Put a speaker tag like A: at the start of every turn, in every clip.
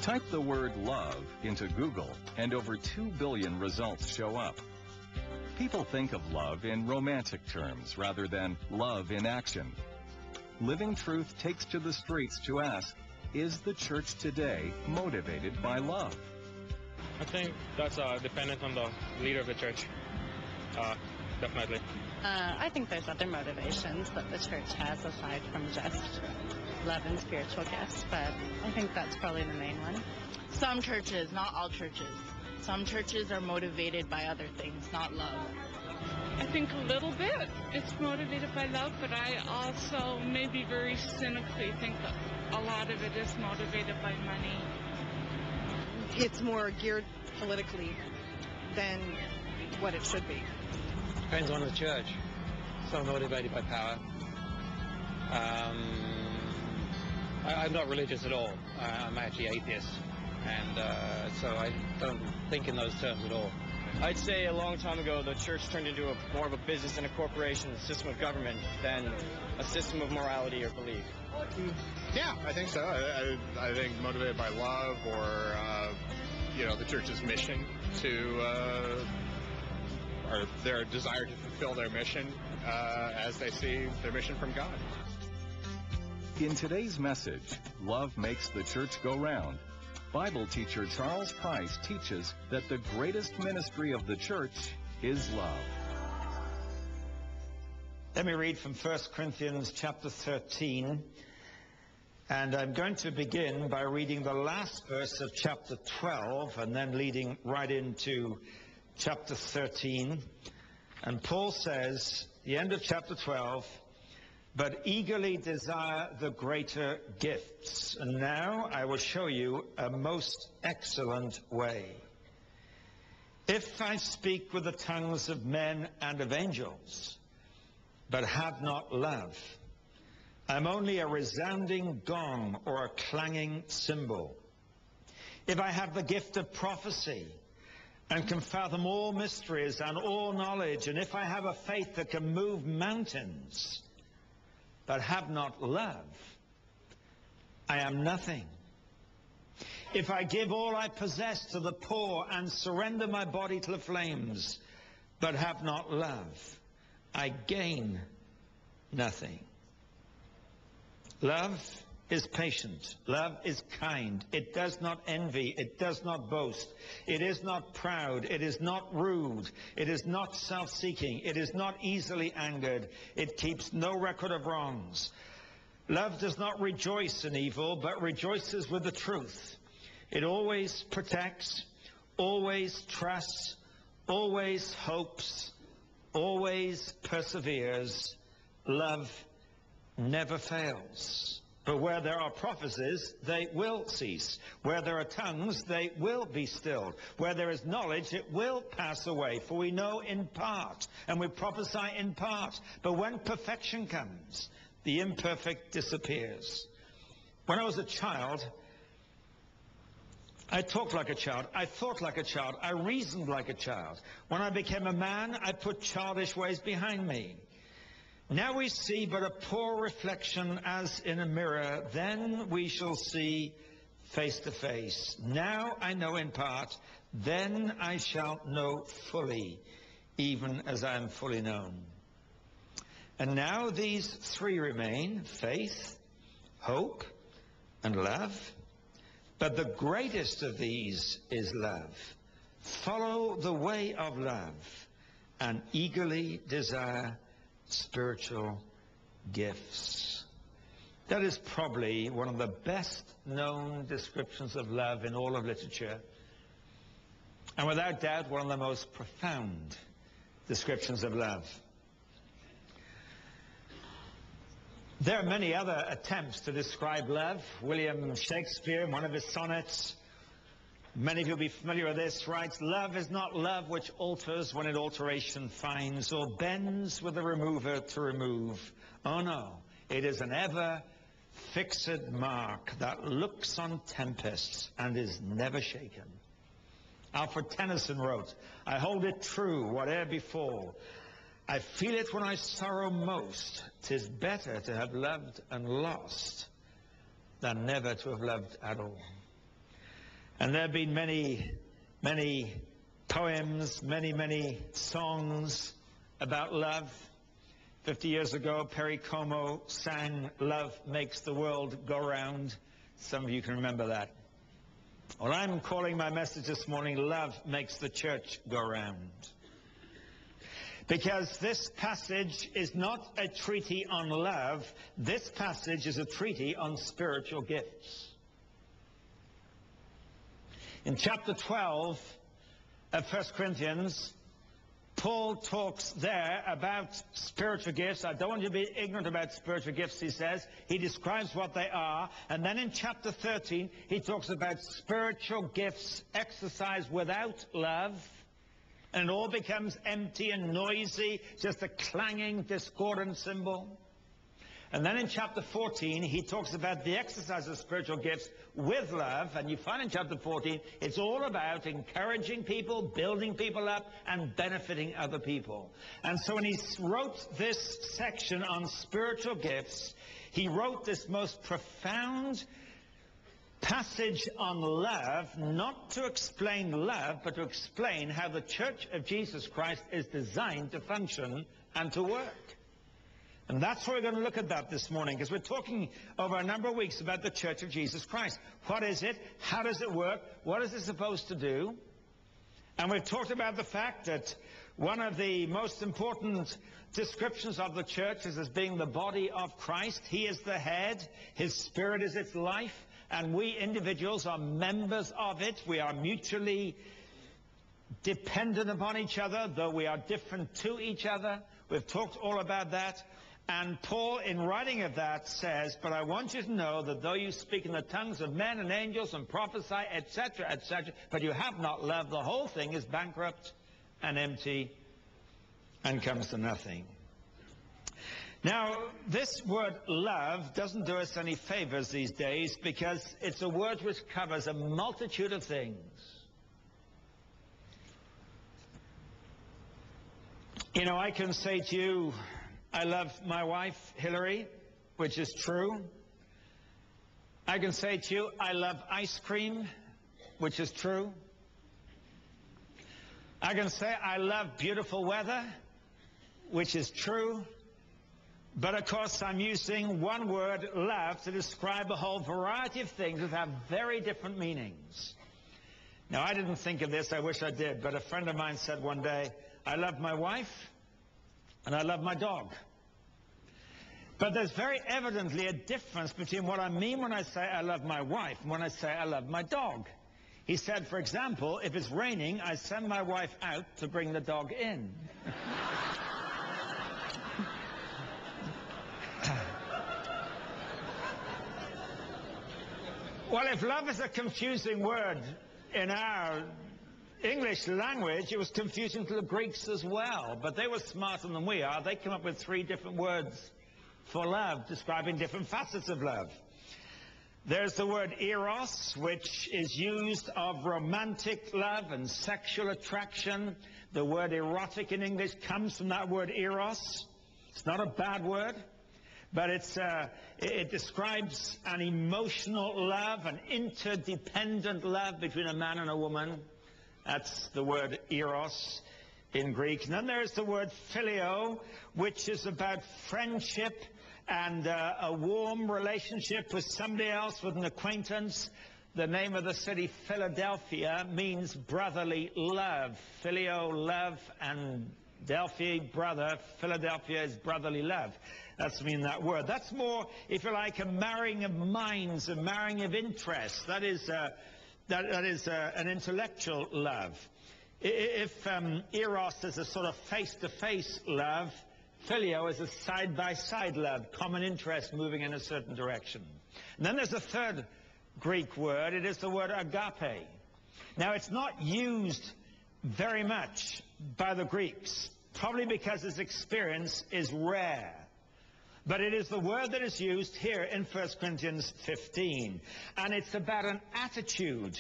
A: Type the word love into Google and over 2 billion results show up. People think of love in romantic terms rather than love in action. Living Truth takes to the streets to ask, is the church today motivated by love?
B: I think that's dependent on the leader of the church. Definitely.
C: I think there's other motivations that the church has aside from just love and spiritual gifts, but I think that's probably the main one.
D: Some churches, not all churches. Some churches are motivated by other things, not love.
E: I think a little bit it's motivated by love, but I also maybe very cynically think that a lot of it is motivated by money.
F: It's more geared politically than what it should be.
G: Depends on the church. Some motivated by power. I'm not religious at all. I'm actually atheist, and so I don't think in those terms at all.
H: I'd say a long time ago the church turned into more of a business and a corporation, a system of government, than a system of morality or belief.
I: Yeah, I think so. I think motivated by love or, the church's mission or their desire to fulfill their mission as they see their mission from God.
A: In today's message, Love Makes the Church Go Round, Bible teacher Charles Price teaches that the greatest ministry of the church is love.
J: Let me read from 1 Corinthians chapter 13. And I'm going to begin by reading the last verse of chapter 12 and then leading right into chapter 13. And Paul says, the end of chapter 12, but eagerly desire the greater gifts. And now I will show you a most excellent way. If I speak with the tongues of men and of angels, but have not love, I'm only a resounding gong or a clanging cymbal. If I have the gift of prophecy and can fathom all mysteries and all knowledge, and if I have a faith that can move mountains, but have not love, I am nothing. If I give all I possess to the poor and surrender my body to the flames, but have not love, I gain nothing. Love is patient. Love is kind. It does not envy. It does not boast. It is not proud. It is not rude. It is not self-seeking. It is not easily angered. It keeps no record of wrongs. Love does not rejoice in evil, but rejoices with the truth. It always protects, always trusts, always hopes, always perseveres. Love never fails. But where there are prophecies, they will cease. Where there are tongues, they will be stilled. Where there is knowledge, it will pass away. For we know in part, and we prophesy in part. But when perfection comes, the imperfect disappears. When I was a child, I talked like a child. I thought like a child. I reasoned like a child. When I became a man, I put childish ways behind me. Now we see but a poor reflection as in a mirror. Then we shall see face to face. Now I know in part. Then I shall know fully, even as I am fully known. And now these three remain: faith, hope, and love. But the greatest of these is love. Follow the way of love and eagerly desire spiritual gifts. That is probably one of the best known descriptions of love in all of literature, and without doubt one of the most profound descriptions of love. There are many other attempts to describe love. William Shakespeare, in one of his sonnets, many of you will be familiar with this, writes, "Love is not love which alters when it alteration finds, or bends with the remover to remove. Oh no, it is an ever fixed mark that looks on tempests and is never shaken." Alfred Tennyson wrote, "I hold it true, whate'er befall. I feel it when I sorrow most. 'Tis better to have loved and lost than never to have loved at all." And there have been many, many poems, many songs about love. 50 years ago, Perry Como sang, "Love Makes the World Go Round." Some of you can remember that. Well, I'm calling my message this morning, "Love Makes the Church Go Round." Because this passage is not a treaty on love. This passage is a treaty on spiritual gifts. In chapter 12 of 1 Corinthians, Paul talks there about spiritual gifts. I don't want you to be ignorant about spiritual gifts, he says. He describes what they are. And then in chapter 13, he talks about spiritual gifts exercised without love. And it all becomes empty and noisy, just a clanging, discordant cymbal. And then in chapter 14, he talks about the exercise of spiritual gifts with love. And you find in chapter 14, it's all about encouraging people, building people up, and benefiting other people. And so when he wrote this section on spiritual gifts, he wrote this most profound passage on love, not to explain love, but to explain how the Church of Jesus Christ is designed to function and to work. And that's why we're going to look at that this morning, because we're talking over a number of weeks about the Church of Jesus Christ. What is it? How does it work? What is it supposed to do? And we've talked about the fact that one of the most important descriptions of the church is as being the body of Christ. He is the head. His Spirit is its life. And we individuals are members of it. We are mutually dependent upon each other, though we are different to each other. We've talked all about that. And Paul, in writing of that, says, "But I want you to know that though you speak in the tongues of men and angels and prophesy, etc., but you have not love, the whole thing is bankrupt and empty and comes to nothing." Now, this word love doesn't do us any favors these days, because it's a word which covers a multitude of things. You know, I can say to you, I love my wife, Hillary, which is true. I can say to you, I love ice cream, which is true. I can say I love beautiful weather, which is true. But of course, I'm using one word, love, to describe a whole variety of things that have very different meanings. Now, I didn't think of this, I wish I did, but a friend of mine said one day, I love my wife and I love my dog. But there's very evidently a difference between what I mean when I say I love my wife and when I say I love my dog. He said, for example, if it's raining, I send my wife out to bring the dog in. Well, if love is a confusing word in our English language, it was confusing to the Greeks as well. But they were smarter than we are. They came up with 3 different words for love, describing different facets of love. There's the word eros, which is used of romantic love and sexual attraction. The word erotic in English comes from that word eros. It's not a bad word. But it describes an emotional love, an interdependent love between a man and a woman. That's the word eros in Greek. And then there's the word phileo, which is about friendship and a warm relationship with somebody else, with an acquaintance. The name of the city, Philadelphia, means brotherly love. Phileo, love, and Delphi, brother. Philadelphia is brotherly love. That's the meaning of that word. That's more, if you like, a marrying of minds, a marrying of interests. That is an intellectual love. If eros is a sort of face-to-face love, phileo is a side-by-side love, common interest moving in a certain direction. And then there's a third Greek word. It is the word agape. Now, it's not used very much by the Greeks, probably because its experience is rare. But it is the word that is used here in 1 Corinthians 15. And it's about an attitude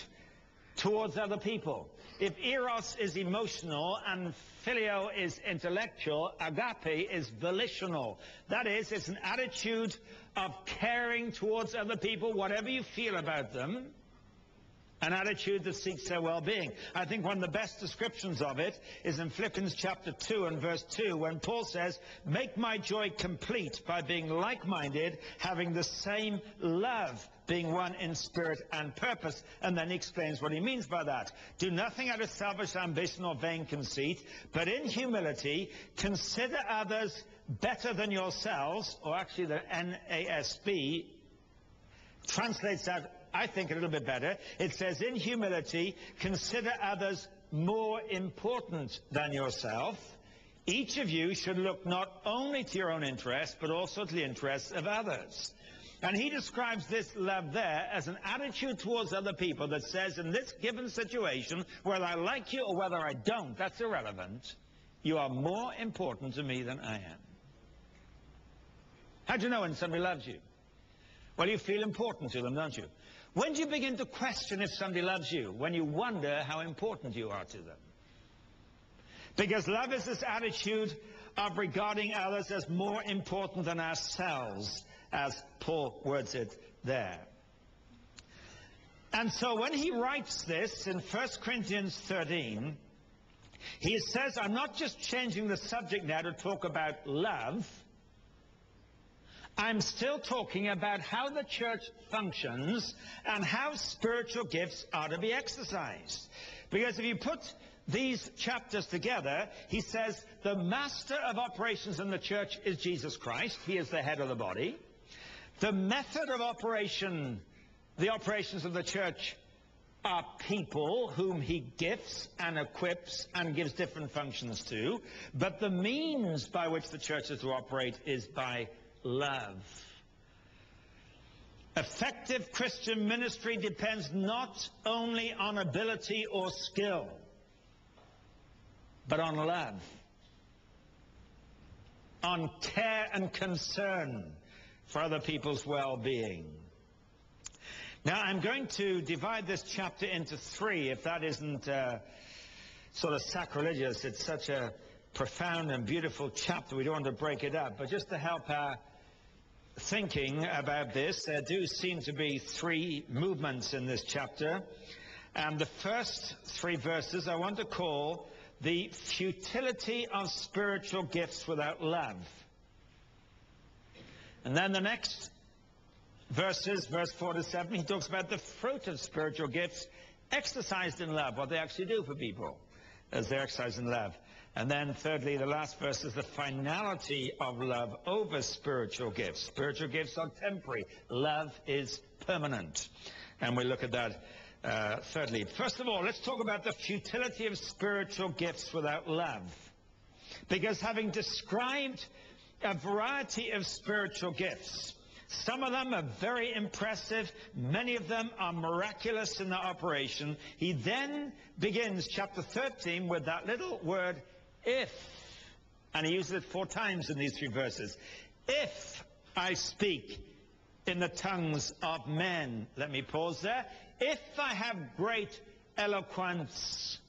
J: towards other people. If eros is emotional and phileo is intellectual, agape is volitional. That is, it's an attitude of caring towards other people, whatever you feel about them. an attitude that seeks their well-being. I think one of the best descriptions of it is in Philippians chapter 2 and verse 2, when Paul says, "Make my joy complete by being like-minded, having the same love, being one in spirit and purpose." And then he explains what he means by that. "Do nothing out of selfish ambition or vain conceit, but in humility consider others better than yourselves," or actually the NASB translates that, I think, a little bit better. It says, "In humility, consider others more important than yourself. Each of you should look not only to your own interests, but also to the interests of others." And he describes this love there as an attitude towards other people that says, in this given situation, whether I like you or whether I don't, that's irrelevant. You are more important to me than I am. How do you know when somebody loves you? Well, you feel important to them, don't you? When do you begin to question if somebody loves you? When you wonder how important you are to them. Because love is this attitude of regarding others as more important than ourselves, as Paul words it there. And so when he writes this in 1 Corinthians 13, he says, I'm not just changing the subject now to talk about love. I'm still talking about how the church functions and how spiritual gifts are to be exercised. Because if you put these chapters together, he says the master of operations in the church is Jesus Christ. He is the head of the body. The method of operation, the operations of the church, are people whom he gifts and equips and gives different functions to. But the means by which the church is to operate is by love. Effective Christian ministry depends not only on ability or skill, but on love, on care and concern for other people's well-being. Now, I'm going to divide this chapter into three, if that isn't sort of sacrilegious. It's such a profound and beautiful chapter, we don't want to break it up. But just to help our thinking about this, there do seem to be three movements in this chapter. And the first three verses I want to call the futility of spiritual gifts without love. And then the next verses, verse 4 to 7, he talks about the fruit of spiritual gifts exercised in love, what they actually do for people as they're exercised in love. And then thirdly, the last verse is the finality of love over spiritual gifts. Spiritual gifts are temporary. Love is permanent. And we look at that thirdly. First of all, let's talk about the futility of spiritual gifts without love. Because having described a variety of spiritual gifts, some of them are very impressive. Many of them are miraculous in their operation. He then begins chapter 13 with that little word, if. And he uses it 4 times in these 3 verses. If I speak in the tongues of men. Let me pause there. If I have great eloquence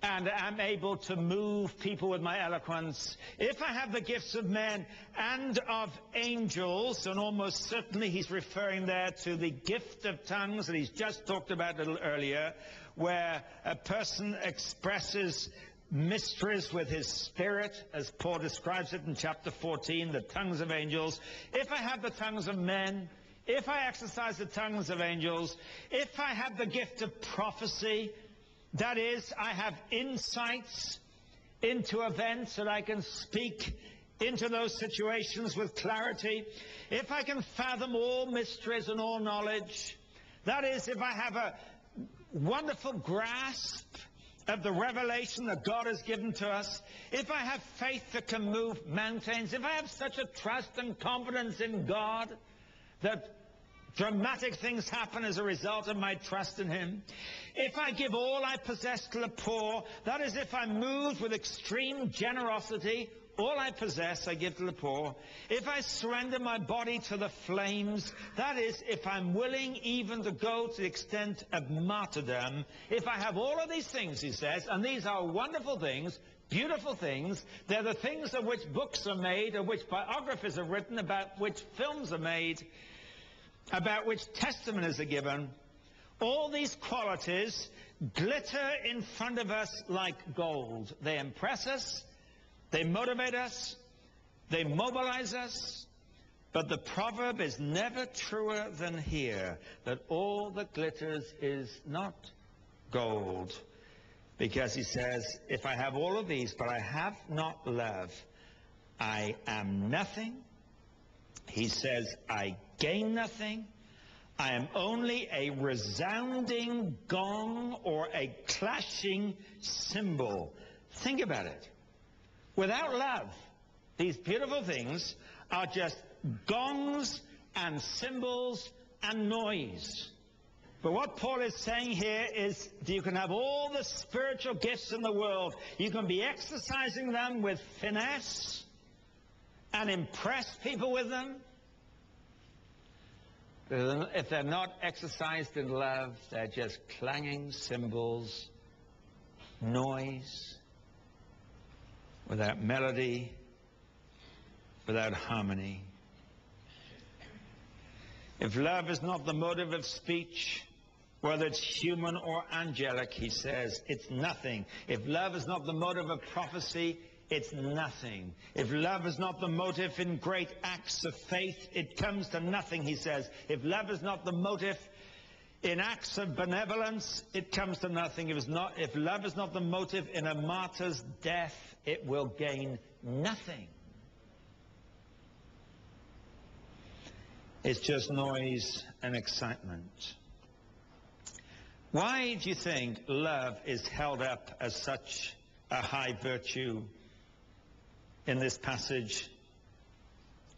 J: and am able to move people with my eloquence, if I have the gifts of men and of angels, and almost certainly he's referring there to the gift of tongues that he's just talked about a little earlier, where a person expresses mysteries with his spirit, as Paul describes it in chapter 14, the tongues of angels. If I have the tongues of men, if I exercise the tongues of angels, if I have the gift of prophecy, that is, I have insights into events that I can speak into those situations with clarity. If I can fathom all mysteries and all knowledge, that is, if I have a wonderful grasp of the revelation that God has given to us, if I have faith that can move mountains, if I have such a trust and confidence in God that dramatic things happen as a result of my trust in him. If I give all I possess to the poor, that is, if I'm moved with extreme generosity, all I possess I give to the poor. If I surrender my body to the flames, that is, if I'm willing even to go to the extent of martyrdom, if I have all of these things, he says, and these are wonderful things, beautiful things, they're the things of which books are made, of which biographies are written, about which films are made, about which testimonies are given. All these qualities glitter in front of us like gold. They impress us, they motivate us, they mobilize us. But the proverb is never truer than here, that all that glitters is not gold. Because he says, if I have all of these, but I have not love, I am nothing. He says, I gain nothing. I am only a resounding gong or a clashing cymbal. Think about it. Without love, these beautiful things are just gongs and cymbals and noise. But what Paul is saying here is you can have all the spiritual gifts in the world. You can be exercising them with finesse and impress people with them. If they're not exercised in love, they're just clanging cymbals, noise, without melody, without harmony. If love is not the motive of speech, whether it's human or angelic, he says, it's nothing. If love is not the motive of prophecy, it's nothing. If love is not the motive in great acts of faith, it comes to nothing, he says. If love is not the motive in acts of benevolence, it comes to nothing. If love is not the motive in a martyr's death, it will gain nothing. It's just noise and excitement. Why do you think love is held up as such a high virtue in this passage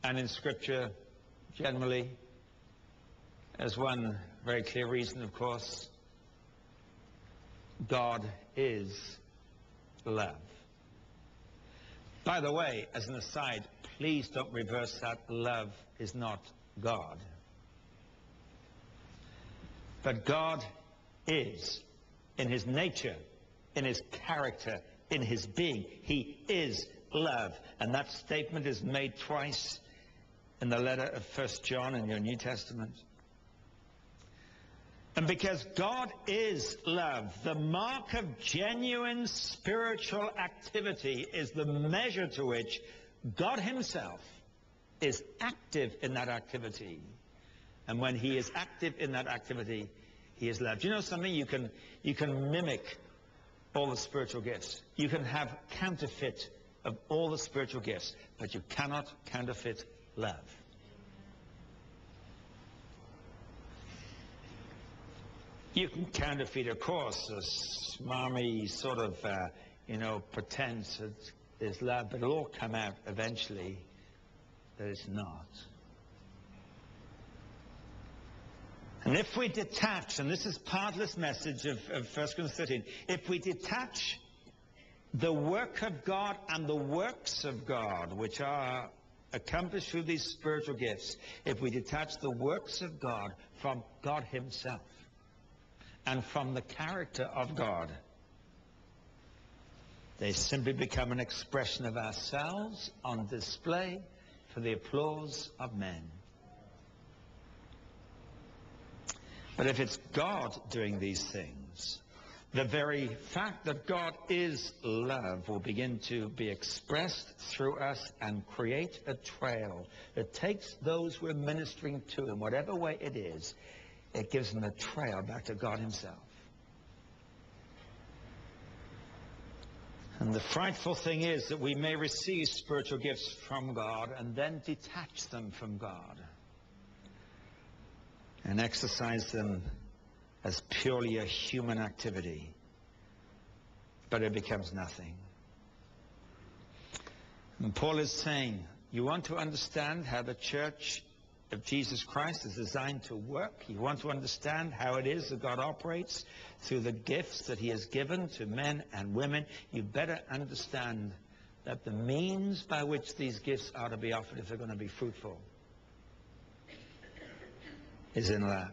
J: and in Scripture generally? As one very clear reason, of course, God is love. By the way, as an aside, please don't reverse that. Love is not God. But God is, in his nature, in his character, in his being. He is love. And that statement is made twice in the letter of 1 John in your New Testament. And because God is love, the mark of genuine spiritual activity is the measure to which God himself is active in that activity. And when he is active in that activity, he is love. Do you know something? You can mimic all the spiritual gifts. You can have counterfeit of all the spiritual gifts, but you cannot counterfeit love. You can counterfeit, of course, a smarmy sort of, pretense that there's love, but it'll all come out eventually that it's not. And if we detach, and this is part of this message of 1 Corinthians 13, if we detach the work of God and the works of God, which are accomplished through these spiritual gifts, if we detach the works of God from God himself and from the character of God, they simply become an expression of ourselves on display for the applause of men. But if it's God doing these things, the very fact that God is love will begin to be expressed through us and create a trail that takes those we're ministering to in whatever way it is, it gives them a trail back to God himself. And the frightful thing is that we may receive spiritual gifts from God and then detach them from God and exercise them as purely a human activity, but it becomes nothing. And Paul is saying, you want to understand how the church of Jesus Christ is designed to work? You want to understand how it is that God operates through the gifts that he has given to men and women? You better understand that the means by which these gifts are to be offered, if they're going to be fruitful, is in love.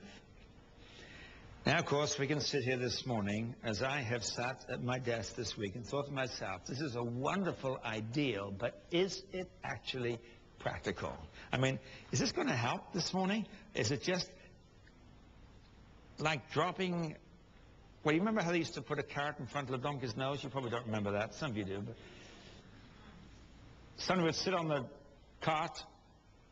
J: Now, of course, we can sit here this morning, as I have sat at my desk this week, and thought to myself, this is a wonderful ideal, but is it actually practical? I mean, is this going to help this morning? Is it just like dropping... Well, you remember how they used to put a carrot in front of the donkey's nose? You probably don't remember that. Some of you do. But someone would sit on the cart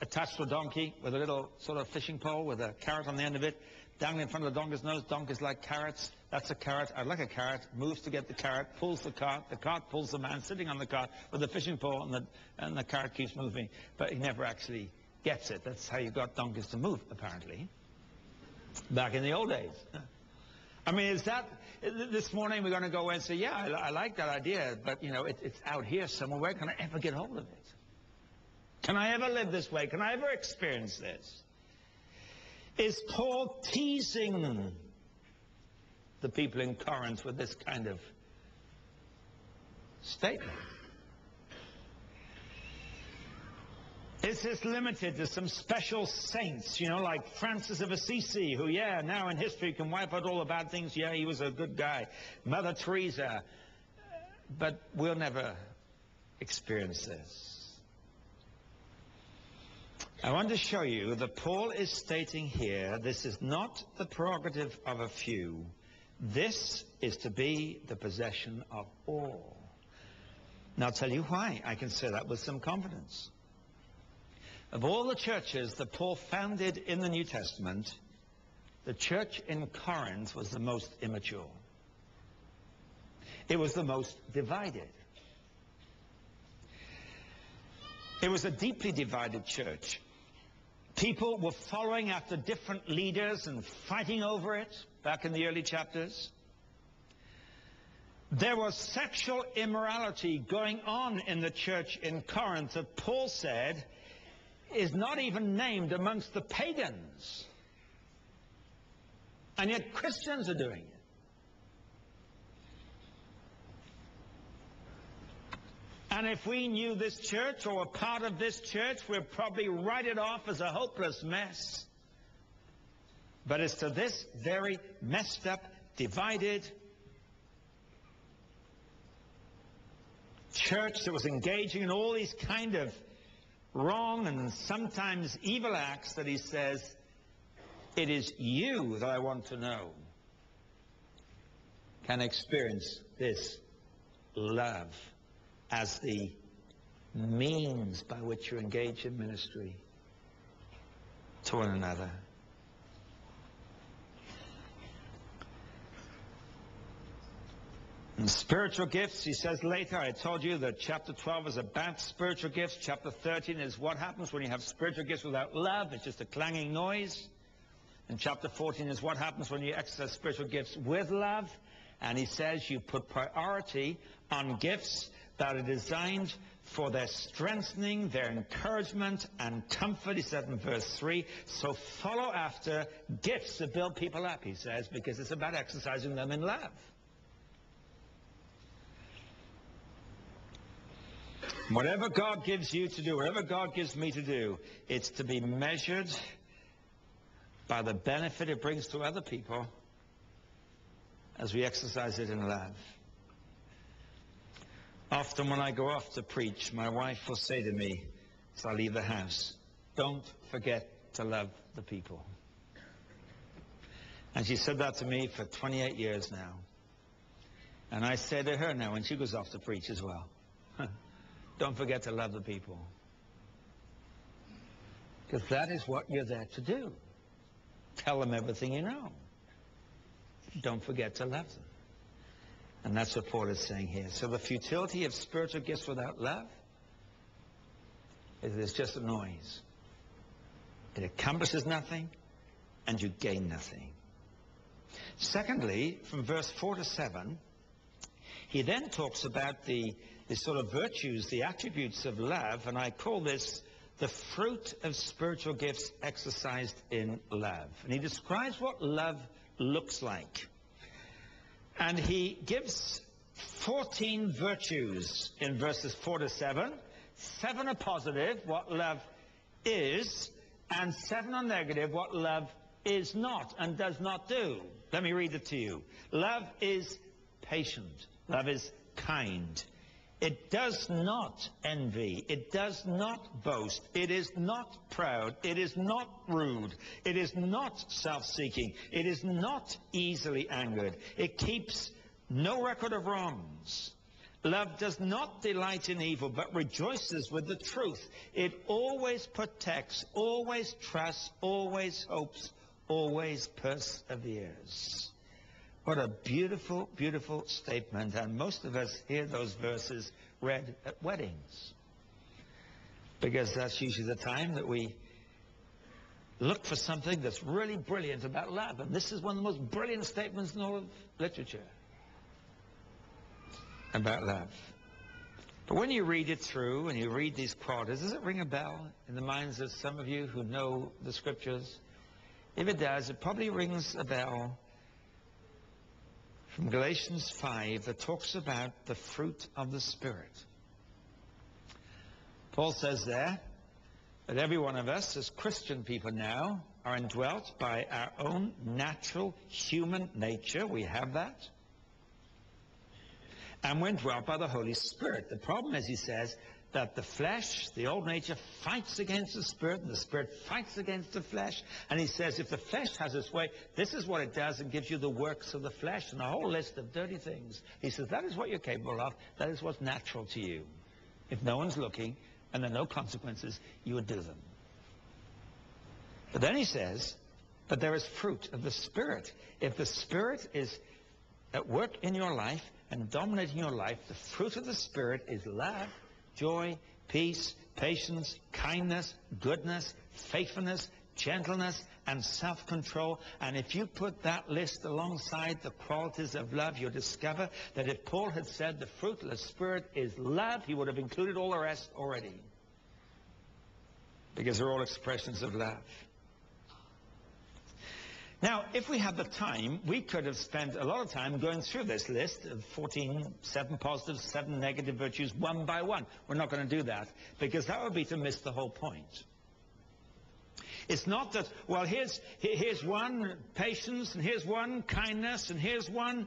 J: attached to a donkey with a little sort of fishing pole with a carrot on the end of it, dangling in front of the donkey's nose. Donkeys like carrots. That's a carrot. I'd like a carrot. Moves to get the carrot, pulls the cart. The cart pulls the man sitting on the cart with the fishing pole, and the carrot keeps moving. But he never actually gets it. That's how you got donkeys to move, apparently, back in the old days. I mean, is that, this morning we're going to go away and say, yeah, I like that idea, but, you know, it's out here somewhere. Where can I ever get hold of it? Can I ever live this way? Can I ever experience this? Is Paul teasing the people in Corinth with this kind of statement? Is this limited to some special saints, you know, like Francis of Assisi, who, yeah, now in history can wipe out all the bad things. Yeah, he was a good guy. Mother Teresa. But we'll never experience this. I want to show you that Paul is stating here, this is not the prerogative of a few. This is to be the possession of all. Now, I'll tell you why I can say that with some confidence. Of all the churches that Paul founded in the New Testament, the church in Corinth was the most immature. It was the most divided. It was a deeply divided church. People were following after different leaders and fighting over it back in the early chapters. There was sexual immorality going on in the church in Corinth that Paul said is not even named amongst the pagans. And yet Christians are doing it. And if we knew this church or were part of this church, we'd probably write it off as a hopeless mess. But it's to this very messed up, divided church that was engaging in all these kind of wrong and sometimes evil acts that he says, it is you that I want to know can experience this love as the means by which you engage in ministry to one another. And spiritual gifts, he says later, I told you that chapter 12 is about spiritual gifts. Chapter 13 is what happens when you have spiritual gifts without love. It's just a clanging noise. And chapter 14 is what happens when you exercise spiritual gifts with love. And he says you put priority on gifts that are designed for their strengthening, their encouragement and comfort, he said in verse 3. So follow after gifts that build people up, he says, because it's about exercising them in love. Whatever God gives you to do, whatever God gives me to do, it's to be measured by the benefit it brings to other people as we exercise it in love. Often when I go off to preach, my wife will say to me as I leave the house, don't forget to love the people. And she said that to me for 28 years now. And I say to her now when she goes off to preach as well, don't forget to love the people. Because that is what you're there to do. Tell them everything you know. Don't forget to love them. And that's what Paul is saying here. So the futility of spiritual gifts without love is it's just a noise. It accomplishes nothing and you gain nothing. Secondly, from verse 4 to 7, he then talks about the sort of virtues, the attributes of love, and I call this the fruit of spiritual gifts exercised in love. And he describes what love looks like. And he gives 14 virtues in verses 4 to 7. 7 are positive, what love is, and 7 are negative, what love is not and does not do. Let me read it to you. Love is patient. Love is kind. It does not envy. It does not boast. It is not proud. It is not rude. It is not self-seeking. It is not easily angered. It keeps no record of wrongs. Love does not delight in evil, but rejoices with the truth. It always protects, always trusts, always hopes, always perseveres. What a beautiful, beautiful statement. And most of us hear those verses read at weddings, because that's usually the time that we look for something that's really brilliant about love. And this is one of the most brilliant statements in all of literature about love. But when you read it through and you read these quotes, does it ring a bell in the minds of some of you who know the scriptures? If it does, it probably rings a bell from Galatians 5 that talks about the fruit of the Spirit. Paul says there that every one of us as Christian people now are indwelt by our own natural human nature. We have that. And we're indwelt by the Holy Spirit. The problem is, he says, that the flesh, the old nature, fights against the Spirit, and the Spirit fights against the flesh. And he says, if the flesh has its way, this is what it does. It gives you the works of the flesh and a whole list of dirty things. He says, that is what you're capable of. That is what's natural to you. If no one's looking and there are no consequences, you would do them. But then he says, but there is fruit of the Spirit. If the Spirit is at work in your life and dominating your life, the fruit of the Spirit is love, joy, peace, patience, kindness, goodness, faithfulness, gentleness, and self-control. And if you put that list alongside the qualities of love, you'll discover that if Paul had said the fruit of the Spirit is love, he would have included all the rest already, because they're all expressions of love. Now, if we had the time, we could have spent a lot of time going through this list of 7 positive, 7 negative virtues, one by one. We're not going to do that, because that would be to miss the whole point. It's not that, well, here's one, patience, and here's one, kindness, and here's one,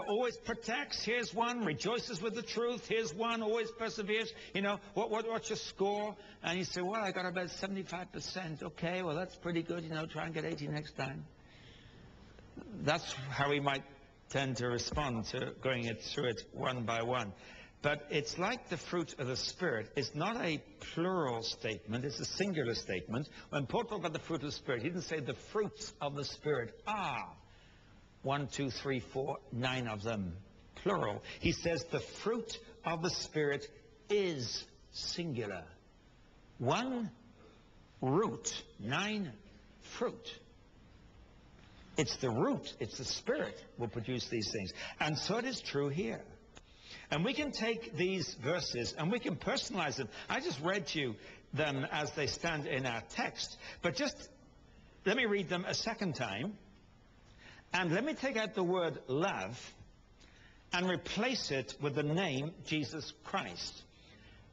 J: always protects, here's one, rejoices with the truth, here's one, always perseveres. You know, what's your score? And you say, well, I got about 75%. Okay, well, that's pretty good. You know, try and get 80 next time. That's how we might tend to respond to going through it one by one. But it's like the fruit of the Spirit. It's not a plural statement. It's a singular statement. When Paul talked about the fruit of the Spirit, he didn't say the fruits of the Spirit are 1, 2, 3, 4, 9 of them, plural. He says the fruit of the Spirit is singular. 1 root, 9 fruit. It's the root, it's the Spirit will produce these things. And so it is true here. And we can take these verses and we can personalize them. I just read to you them as they stand in our text. But just let me read them a second time. And let me take out the word love and replace it with the name Jesus Christ.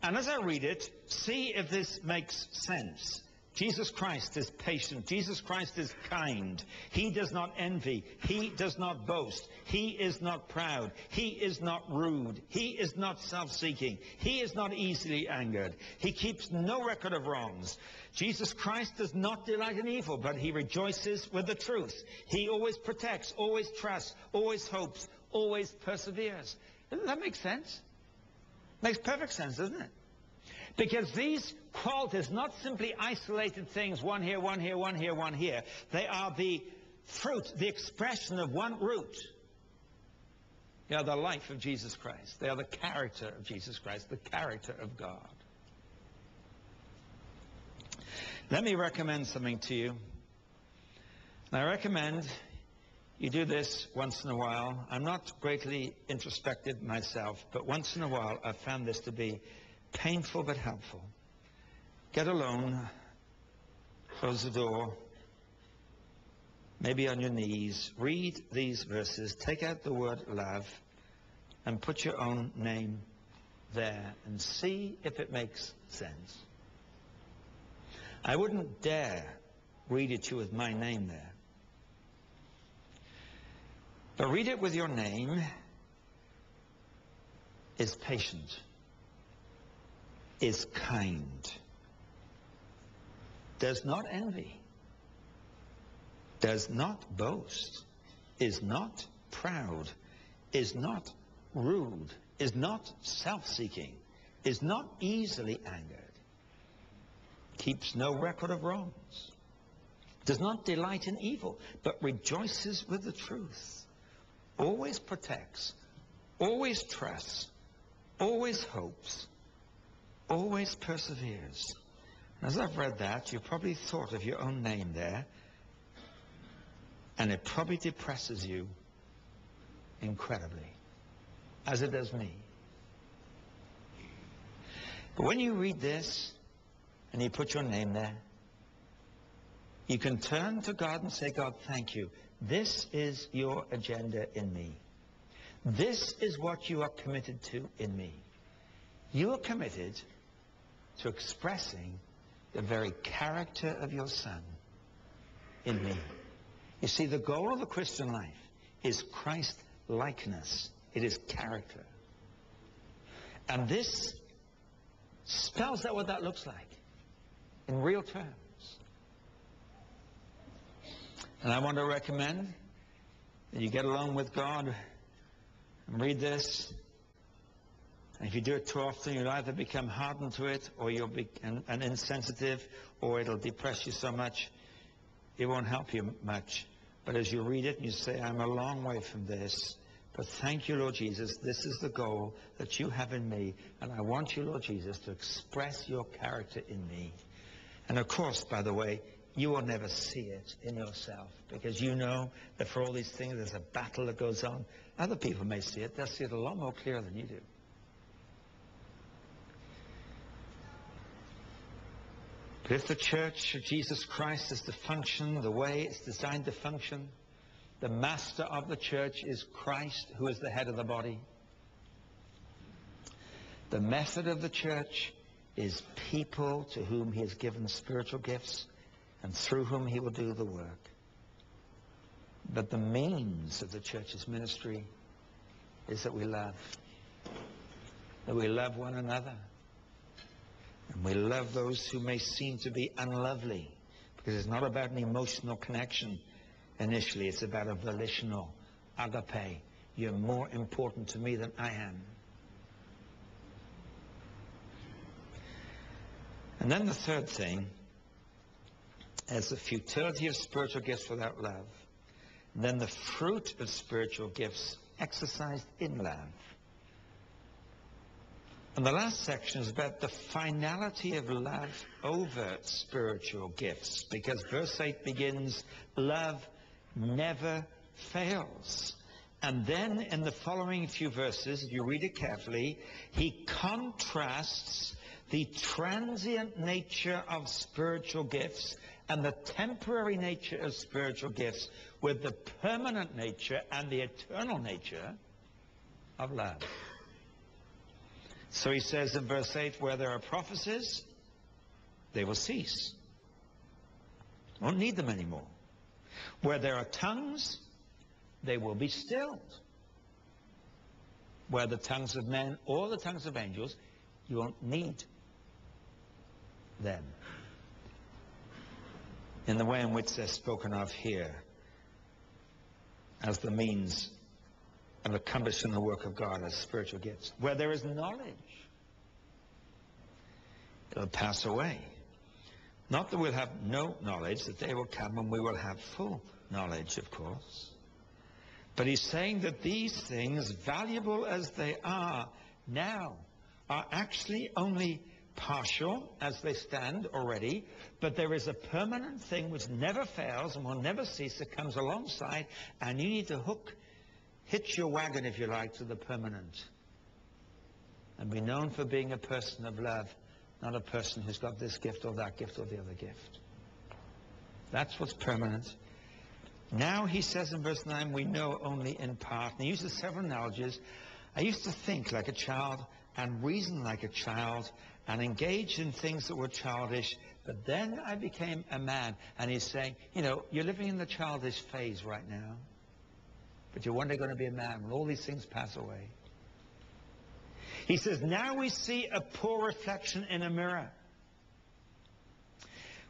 J: And as I read it, see if this makes sense. Jesus Christ is patient. Jesus Christ is kind. He does not envy. He does not boast. He is not proud. He is not rude. He is not self-seeking. He is not easily angered. He keeps no record of wrongs. Jesus Christ does not delight in evil, but he rejoices with the truth. He always protects, always trusts, always hopes, always perseveres. Doesn't that make sense? Makes perfect sense, doesn't it? Because these qualities, not simply isolated things, one here, one here, one here, one here. They are the fruit, the expression of one root. They are the life of Jesus Christ. They are the character of Jesus Christ, the character of God. Let me recommend something to you. I recommend you do this once in a while. I'm not greatly introspective myself, but once in a while I've found this to be painful but helpful. Get alone, close the door, maybe on your knees, read these verses, take out the word love, and put your own name there and see if it makes sense. I wouldn't dare read it to you with my name there. But read it with your name is patient. is kind, does not envy, does not boast, is not proud, is not rude, is not self-seeking, is not easily angered, keeps no record of wrongs, does not delight in evil, but rejoices with the truth, always protects, always trusts, always hopes, always perseveres. As I've read that, you've probably thought of your own name there, and it probably depresses you incredibly, as it does me. But when you read this, and you put your name there, you can turn to God and say, God, thank you. This is your agenda in me. This is what you are committed to in me. You are committed to expressing the very character of your Son in me. You see, the goal of the Christian life is Christ-likeness. It is character. And this spells out what that looks like in real terms. And I want to recommend that you get along with God and read this. And if you do it too often, you'll either become hardened to it, or you'll be and insensitive, or it'll depress you so much it won't help you much. But as you read it and you say, I'm a long way from this, but thank you, Lord Jesus, this is the goal that you have in me, and I want you, Lord Jesus, to express your character in me. And of course, by the way, you will never see it in yourself, because you know that for all these things there's a battle that goes on. Other people may see it. They'll see it a lot more clear than you do. But if the Church of Jesus Christ is to function the way it's designed to function, the master of the church is Christ, who is the head of the body. The method of the church is people to whom he has given spiritual gifts and through whom he will do the work. But the means of the church's ministry is that we love. That we love one another. And we love those who may seem to be unlovely, because it's not about an emotional connection initially. It's about a volitional agape. You're more important to me than I am. And then the third thing is the futility of spiritual gifts without love. And then the fruit of spiritual gifts exercised in love. And the last section is about the finality of love over spiritual gifts, because verse 8 begins, love never fails. And then in the following few verses, if you read it carefully, he contrasts the transient nature of spiritual gifts and the temporary nature of spiritual gifts with the permanent nature and the eternal nature of love. So he says in verse 8, where there are prophecies, they will cease. Won't need them anymore. Where there are tongues, they will be stilled. Where the tongues of men or the tongues of angels, you won't need them. In the way in which they're spoken of here as the means of accomplishing the work of God as spiritual gifts. Where there is knowledge, it'll pass away. Not that we'll have no knowledge, that they will come and we will have full knowledge, of course. But he's saying that these things, valuable as they are now, are actually only partial as they stand already, but there is a permanent thing which never fails and will never cease that comes alongside, and you need to hitch your wagon, if you like, to the permanent. And be known for being a person of love, not a person who's got this gift or that gift or the other gift. That's what's permanent. Now he says in verse 9, we know only in part. And he uses several analogies. I used to think like a child and reason like a child and engage in things that were childish, but then I became a man. And he's saying, you know, you're living in the childish phase right now, but you're one day going to be a man when all these things pass away. He says, now we see a poor reflection in a mirror.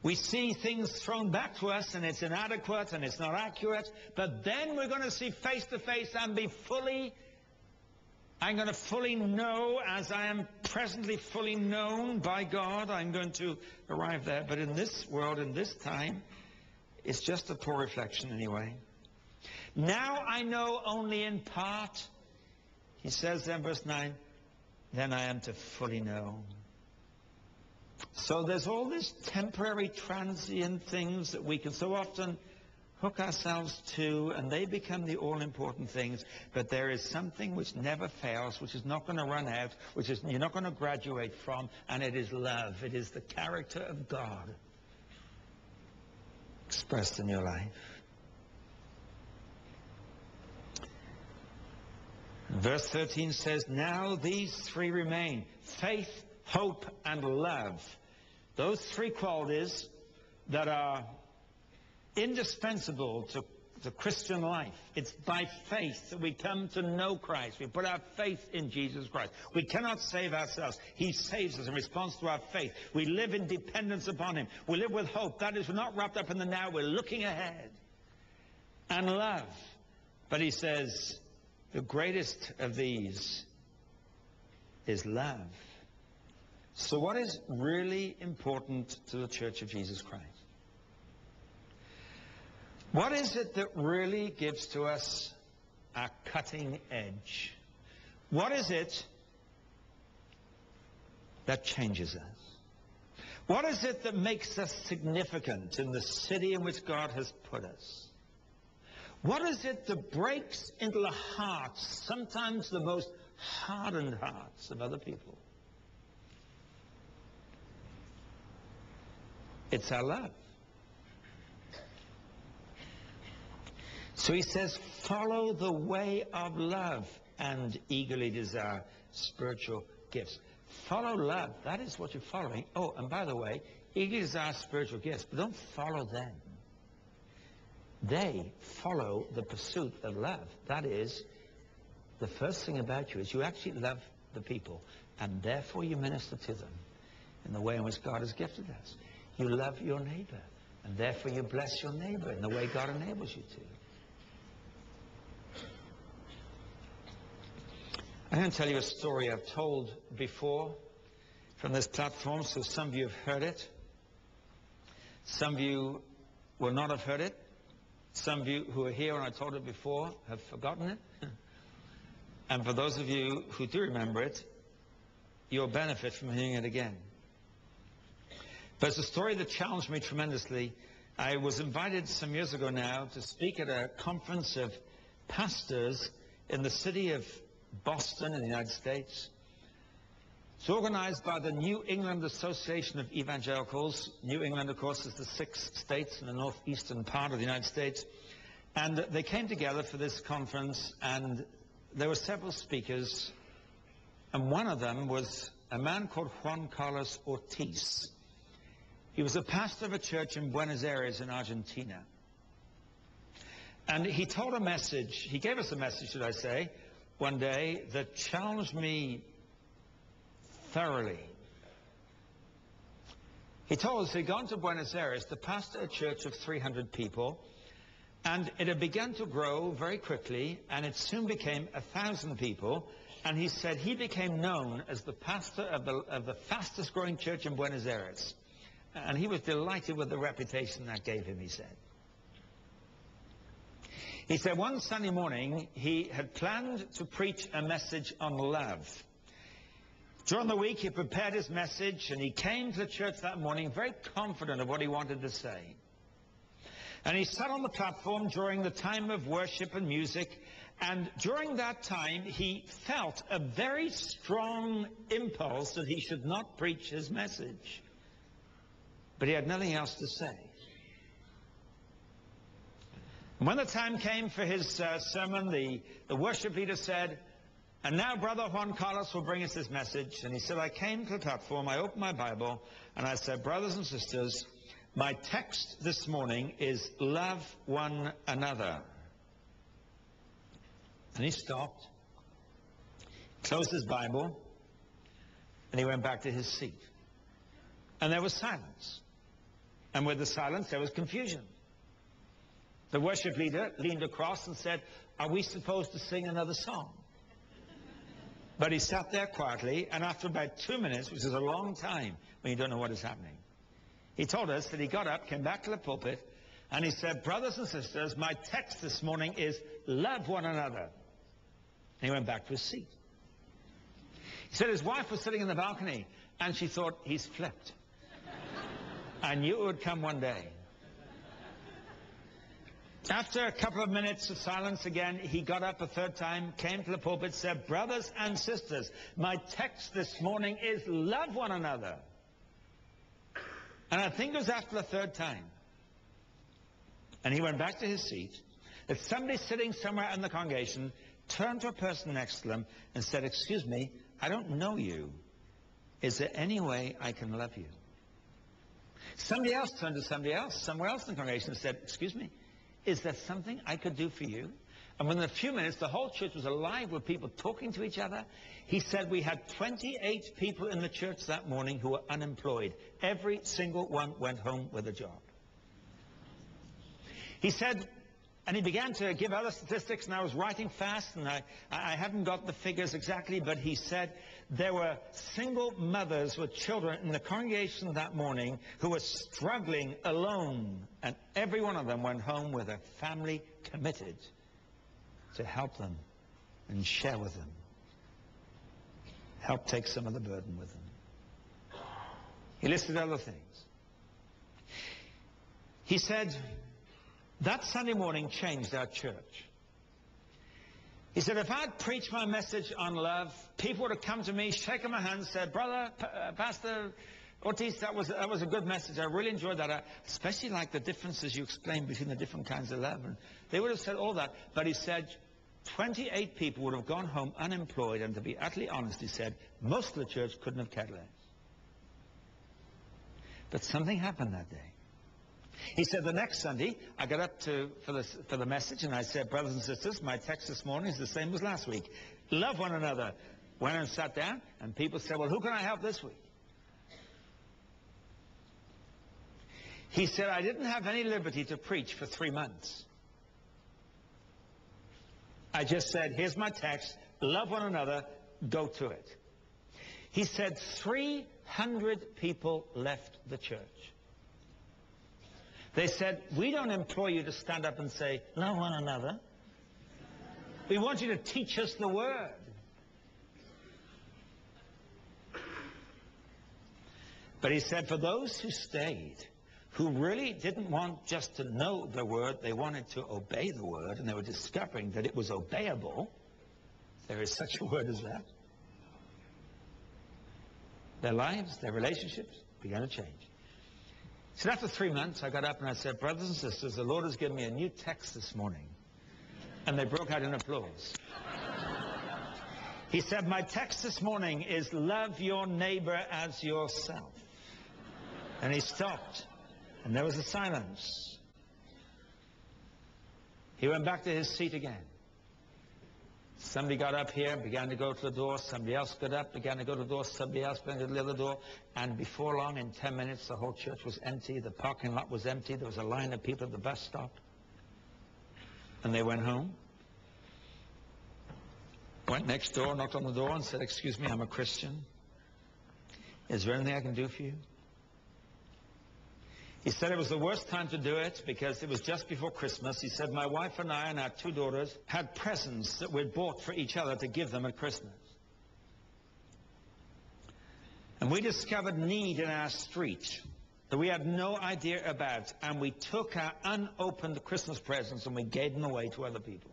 J: We see things thrown back to us, and it's inadequate and it's not accurate, but then we're going to see face to face and I'm going to fully know as I am presently fully known by God. I'm going to arrive there. But in this world, in this time, it's just a poor reflection anyway. Now I know only in part. He says there in verse 9, then I am to fully know. So there's all these temporary, transient things that we can so often hook ourselves to, and they become the all-important things. But there is something which never fails, which is not going to run out, which is you're not going to graduate from, and it is love. It is the character of God expressed in your life. Verse 13 says, now these three remain: faith, hope, and love. Those three qualities that are indispensable to the Christian life. It's by faith that we come to know Christ. We put our faith in Jesus Christ. We cannot save ourselves. He saves us in response to our faith. We live in dependence upon Him. We live with hope. That is, we're not wrapped up in the now. We're looking ahead. And love. But he says, the greatest of these is love. So what is really important to the Church of Jesus Christ? What is it that really gives to us our cutting edge? What is it that changes us? What is it that makes us significant in the city in which God has put us? What is it that breaks into the hearts, sometimes the most hardened hearts of other people? It's our love. So he says, follow the way of love and eagerly desire spiritual gifts. Follow love. That is what you're following. Oh, and by the way, eagerly desire spiritual gifts, but don't follow them. They follow the pursuit of love. That is, the first thing about you is you actually love the people, and therefore you minister to them in the way in which God has gifted us. You love your neighbor, and therefore you bless your neighbor in the way God enables you to. I'm going to tell you a story I've told before from this platform, so some of you have heard it. Some of you will not have heard it. Some of you who are here and I told it before have forgotten it. And for those of you who do remember it, you'll benefit from hearing it again. But it's a story that challenged me tremendously. I was invited some years ago now to speak at a conference of pastors in the city of Boston in the United States. It's organized by the New England Association of Evangelicals. New England, of course, is the 6 states in the northeastern part of the United States. And they came together for this conference, and there were several speakers. And one of them was a man called Juan Carlos Ortiz. He was a pastor of a church in Buenos Aires in Argentina. And he told a message, he gave us a message, should I say, one day that challenged me thoroughly. He told us he'd gone to Buenos Aires to pastor a church of 300 people, and it had begun to grow very quickly, and it soon became 1,000 people. And he said he became known as the pastor of the fastest growing church in Buenos Aires. And he was delighted with the reputation that gave him, he said. He said one Sunday morning he had planned to preach a message on love. During the week he prepared his message, and he came to the church that morning very confident of what he wanted to say. And he sat on the platform during the time of worship and music, and during that time he felt a very strong impulse that he should not preach his message. But he had nothing else to say. And when the time came for his sermon, the worship leader said, and now Brother Juan Carlos will bring us his message. And he said, I came to the platform, I opened my Bible, and I said, brothers and sisters, my text this morning is love one another. And he stopped, closed his Bible, And he went back to his seat. And there was silence. And with the silence, there was confusion. The worship leader leaned across and said, "Are we supposed to sing another song?" But he sat there quietly, and after about 2 minutes, which is a long time when you don't know what is happening, he told us that he got up, came back to the pulpit, and he said, "Brothers and sisters, my text this morning is love one another." And he went back to his seat. He said his wife was sitting in the balcony, and she thought, "He's flipped. I knew it would come one day." After a couple of minutes of silence again, he got up a third time, came to the pulpit, said, "Brothers and sisters, my text this morning is love one another." And I think it was after the third time, and he went back to his seat, that somebody sitting somewhere in the congregation turned to a person next to them and said, "Excuse me, I don't know you. Is there any way I can love you?" Somebody else turned to somebody else, somewhere else in the congregation, and said, "Excuse me, is there something I could do for you?" And within a few minutes, the whole church was alive with people talking to each other. He said we had 28 people in the church that morning who were unemployed. Every single one went home with a job. He said, and he began to give other statistics, and I was writing fast, and I haven't got the figures exactly, but he said there were single mothers with children in the congregation that morning who were struggling alone, and every one of them went home with a family committed to help them and share with them, help take some of the burden with them. He listed other things. He said, that Sunday morning changed our church. He said, if I'd preached my message on love, people would have come to me, shaken my hand, said, "Brother, Pastor Ortiz, that was a good message. I really enjoyed that. I especially like the differences you explained between the different kinds of love." And they would have said all that. But he said, 28 people would have gone home unemployed. And to be utterly honest, he said, most of the church couldn't have cared less. But something happened that day. He said the next Sunday, I got up for the message, and I said, "Brothers and sisters, my text this morning is the same as last week. Love one another." Went and sat down, and people said, "Well, who can I help this week?" He said, "I didn't have any liberty to preach for 3 months. I just said, here's my text, love one another, go to it." He said 300 people left the church. They said, "We don't employ you to stand up and say, love one another. We want you to teach us the word." But he said, for those who stayed, who really didn't want just to know the word, they wanted to obey the word, and they were discovering that it was obeyable. There is such a word as that. Their lives, their relationships began to change. So after 3 months, I got up and I said, "Brothers and sisters, the Lord has given me a new text this morning." And they broke out in applause. He said, "My text this morning is love your neighbor as yourself." And he stopped, and there was a silence. He went back to his seat again. Somebody got up here and began to go to the door. Somebody else got up, began to go to the door. Somebody else began to go to the other door. And before long, in 10 minutes, the whole church was empty. The parking lot was empty. There was a line of people at the bus stop. And they went home. Went next door, knocked on the door and said, "Excuse me, I'm a Christian. Is there anything I can do for you?" He said it was the worst time to do it because it was just before Christmas. He said, "My wife and I and our 2 daughters had presents that we'd bought for each other to give them at Christmas. And we discovered need in our street that we had no idea about, and we took our unopened Christmas presents and we gave them away to other people."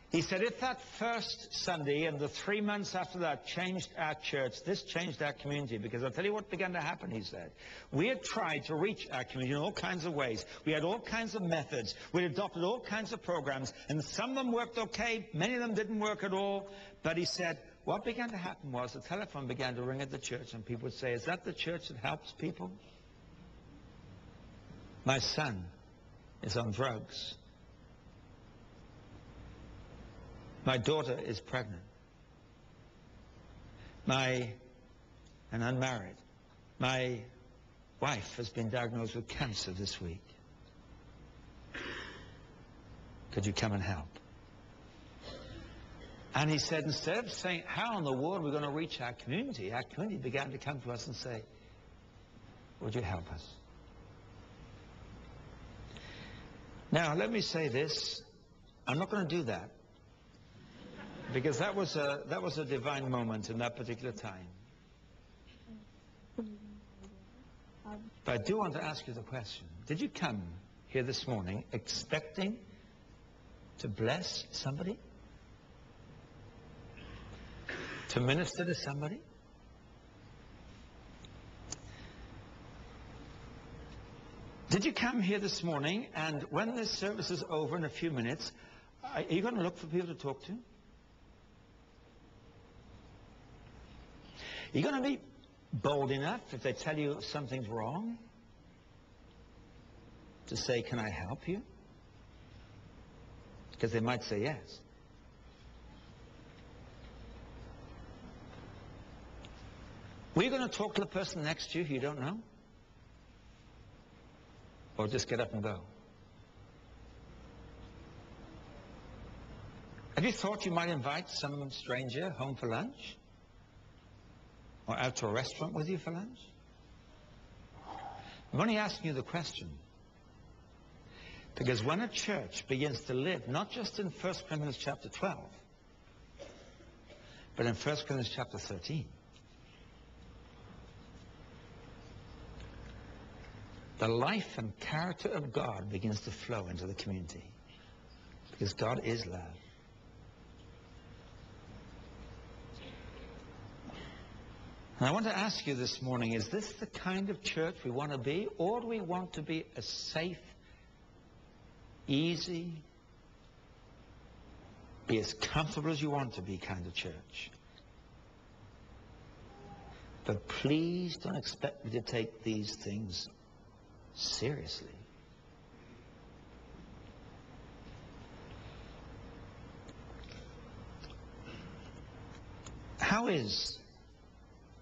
J: He said, if that first Sunday and the 3 months after that changed our church, this changed our community. Because I'll tell you what began to happen, he said. We had tried to reach our community in all kinds of ways. We had all kinds of methods. We adopted all kinds of programs. And some of them worked okay. Many of them didn't work at all. But he said, what began to happen was the telephone began to ring at the church. And people would say, "Is that the church that helps people? My son is on drugs. My daughter is pregnant. and unmarried. My wife has been diagnosed with cancer this week. Could you come and help? And he said, instead of saying, how in the world are we going to reach our community began to come to us and say, would you help us? Now, let me say this. I'm not going to do that, because that was a divine moment in that particular time. But I do want to ask you the question. Did you come here this morning expecting to bless somebody? To minister to somebody? Did you come here this morning, and when this service is over in a few minutes, are you going to look for people to talk to? Are you going to be bold enough if they tell you something's wrong to say, can I help you? Because they might say yes. Were you going to talk to the person next to you who you don't know? Or just get up and go? Have you thought you might invite some stranger home for lunch? Or out to a restaurant with you for lunch? I'm only asking you the question because when a church begins to live, not just in 1 Corinthians chapter 12, but in 1 Corinthians chapter 13, the life and character of God begins to flow into the community, because God is love. And I want to ask you this morning, is this the kind of church we want to be, or do we want to be a safe, easy, be as comfortable as you want to be kind of church? But please don't expect me to take these things seriously. How is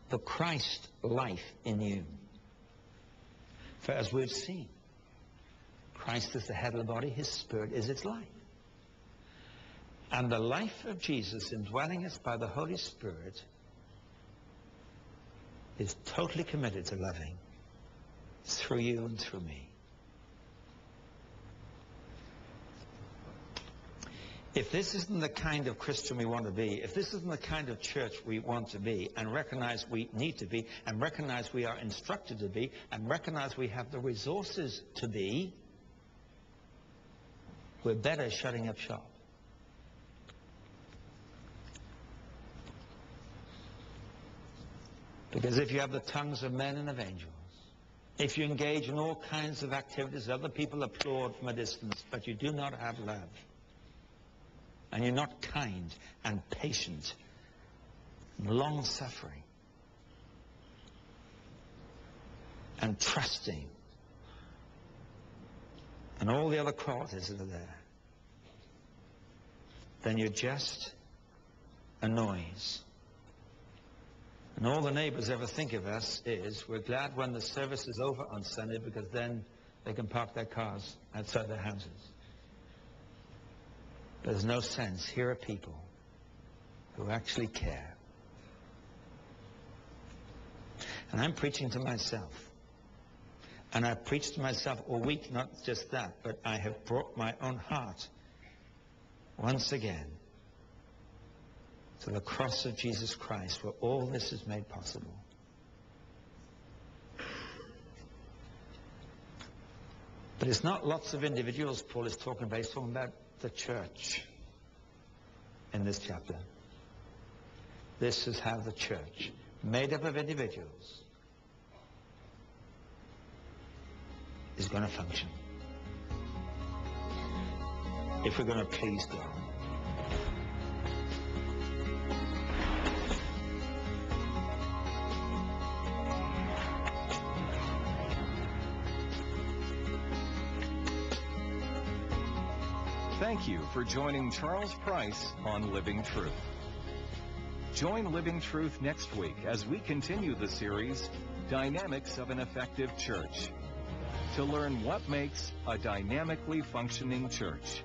J: the Christ life in you? For as we've seen, Christ is the head of the body, his spirit is its life. And the life of Jesus indwelling us by the Holy Spirit is totally committed to loving through you and through me. If this isn't the kind of Christian we want to be, if this isn't the kind of church we want to be, and recognize we need to be, and recognize we are instructed to be, and recognize we have the resources to be, we're better shutting up shop. Because if you have the tongues of men and of angels, if you engage in all kinds of activities other people applaud from a distance, but you do not have love, and you're not kind and patient and long-suffering and trusting and all the other qualities that are there, then you're just a noise. And all the neighbors ever think of us is, we're glad when the service is over on Sunday, because then they can park their cars outside their houses. There's no sense. Here are people who actually care. And I'm preaching to myself. And I've preached to myself all week, not just that, but I have brought my own heart once again to the cross of Jesus Christ, where all this is made possible. But it's not lots of individuals Paul is talking about. He's talking about the church in this chapter. This is how the church, made up of individuals, is going to function if we're going to please God.
A: Thank you for joining Charles Price on Living Truth. Join Living Truth next week as we continue the series, Dynamics of an Effective Church, to learn what makes a dynamically functioning church.